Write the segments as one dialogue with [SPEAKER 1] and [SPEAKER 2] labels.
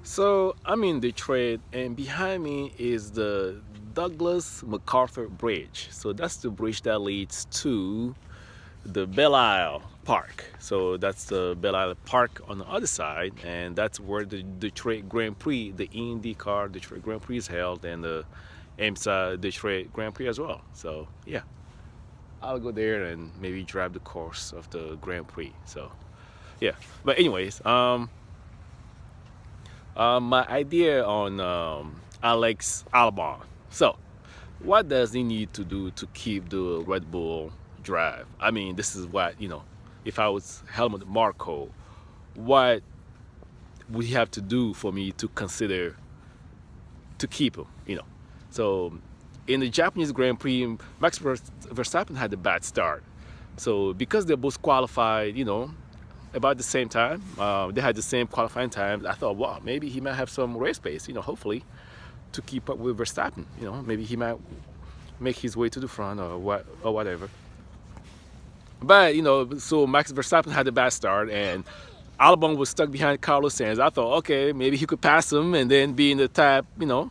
[SPEAKER 1] So I'm in Detroit, and behind me is the Douglas MacArthur Bridge. So that's the bridge that leads to the Belle Isle Park. So that's the Belle Isle Park on the other side, and that's where the Detroit Grand Prix, the IndyCar Detroit Grand Prix is held, and the AMSA Detroit Grand Prix as well. So yeah, I'll go there and maybe drive the course of the Grand Prix. So yeah, but anyways, my idea on Alex Albon. So, what does he need to do to keep the Red Bull drive? I mean, this is what, if I was Helmut Marko, what would he have to do for me to consider to keep him, So, in the Japanese Grand Prix, Max Verstappen had a bad start. So, because they both qualified, about the same time. They had the same qualifying times. I thought, wow, maybe he might have some race pace, hopefully, to keep up with Verstappen. Maybe he might make his way to the front or whatever. But, so Max Verstappen had a bad start and Albon was stuck behind Carlos Sainz. I thought, okay, maybe he could pass him and then be in the top, be in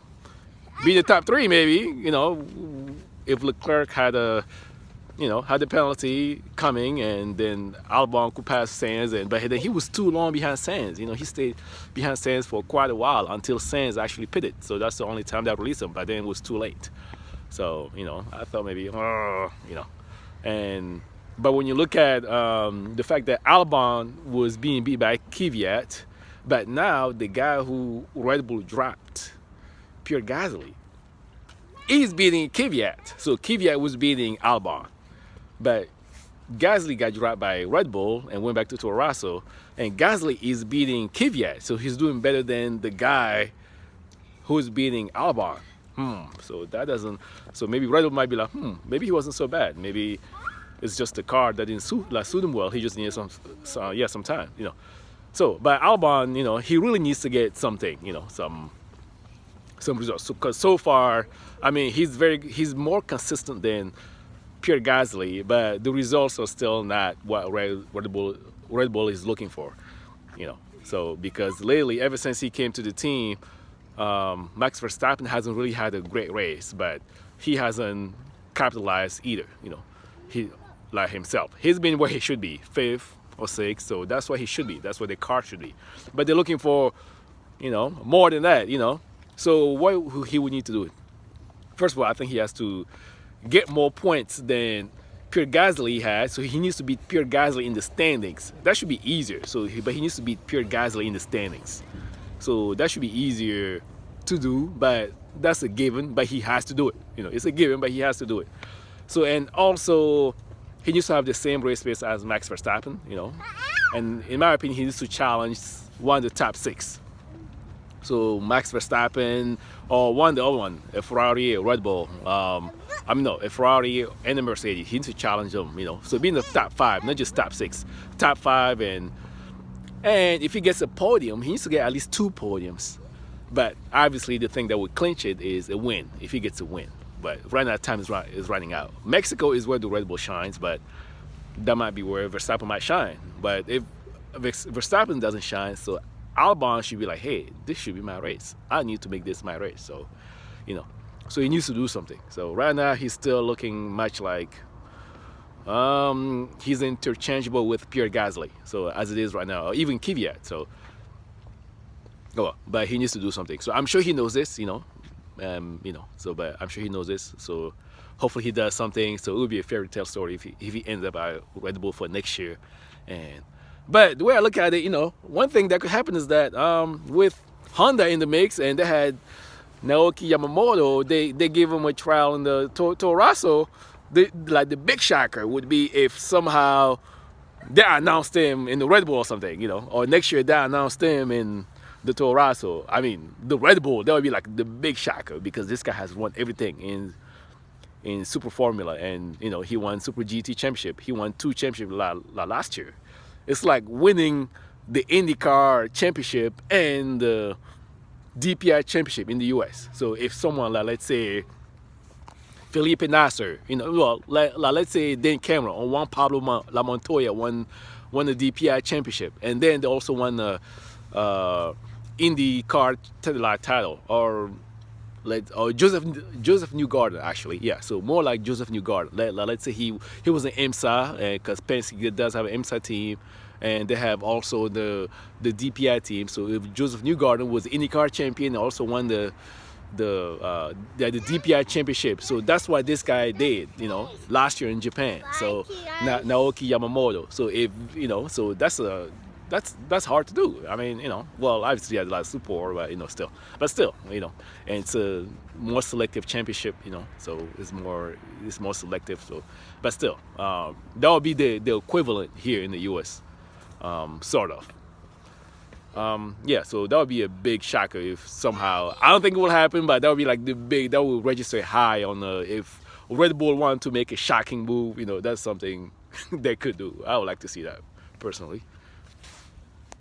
[SPEAKER 1] the top three maybe, if Leclerc had had the penalty coming, and then Albon could pass Sainz, but then he was too long behind Sainz. He stayed behind Sainz for quite a while until Sainz actually pitted. So that's the only time that released him, but then it was too late. So, I thought maybe, but when you look at the fact that Albon was being beat by Kvyat, but now the guy who Red Bull dropped, Pierre Gasly, he's beating Kvyat. So Kvyat was beating Albon. But Gasly got dropped by Red Bull and went back to Toro Rosso, and Gasly is beating Kvyat, so he's doing better than the guy who's beating Albon. So that doesn't. So maybe Red Bull might be like, maybe he wasn't so bad. Maybe it's just the car that didn't suit him well. He just needed some time, So, but Albon, he really needs to get something, some results. Because so far, I mean, he's more consistent than Pierre Gasly, but the results are still not what Red Bull is looking for, So because lately, ever since he came to the team, Max Verstappen hasn't really had a great race, but he hasn't capitalized either, He, like himself, he's been where he should be, 5th or 6th, so that's where he should be. That's where the car should be. But they're looking for, more than that, So what he would need to do? First of all, I think he has to get more points than Pierre Gasly had, so he needs to beat Pierre Gasly in the standings. That should be easier. But he needs to beat Pierre Gasly in the standings. So that should be easier to do, but that's a given. But he has to do it. It's a given, but he has to do it. So, and also, he needs to have the same race pace as Max Verstappen. And in my opinion, he needs to challenge one of the top 6. So Max Verstappen or the other one, a Ferrari, a Red Bull, a Ferrari and a Mercedes. He needs to challenge them, So be in the top 5, not just top 6, top 5, and if he gets a podium, he needs to get at least 2 podiums. But obviously, the thing that would clinch it is a win. If he gets a win, but right now time is running out. Mexico is where the Red Bull shines, but that might be where Verstappen might shine. But if Verstappen doesn't shine, so Albon should be like, hey, this should be my race. I need to make this my race. So, so he needs to do something. So right now he's still looking much like he's interchangeable with Pierre Gasly. So as it is right now, or even Kvyat. So, but he needs to do something. So I'm sure he knows this, So, but I'm sure he knows this. So hopefully he does something. So it would be a fairy tale story if he ends up at Red Bull for next year, But the way I look at it, one thing that could happen is that with Honda in the mix, and they had Naoki Yamamoto, they gave him a trial in the Toro Rosso. The big shocker would be if somehow they announced him in the Red Bull or something, or next year they announced him in the Toro Rosso. I mean, the Red Bull, that would be like the big shocker, because this guy has won everything in Super Formula, and he won Super GT Championship. He won 2 championships last year. It's like winning the IndyCar Championship and the DPI Championship in the U.S. So if someone like, let's say, Felipe Nasser, let's say Dan Cameron or Juan Pablo Montoya won the DPI Championship, and then they also won the IndyCar title, or Joseph Newgarden actually. Yeah, so more like Joseph Newgarden. Let's say he was an IMSA, because Penske does have an IMSA team, and they have also the DPI team. So if Joseph Newgarden was the IndyCar champion, also won the DPI championship. So that's what this guy did, last year in Japan. So Naoki Yamamoto. So if so that's hard to do. I mean, well, obviously he has a lot of support, but still, and it's a more selective championship, so it's more selective. So, but still, that would be the equivalent here in the U.S. Sort of. Yeah, so that would be a big shocker if somehow, I don't think it will happen, but that would be like that will register high on if Red Bull wanted to make a shocking move, that's something they could do. I would like to see that personally.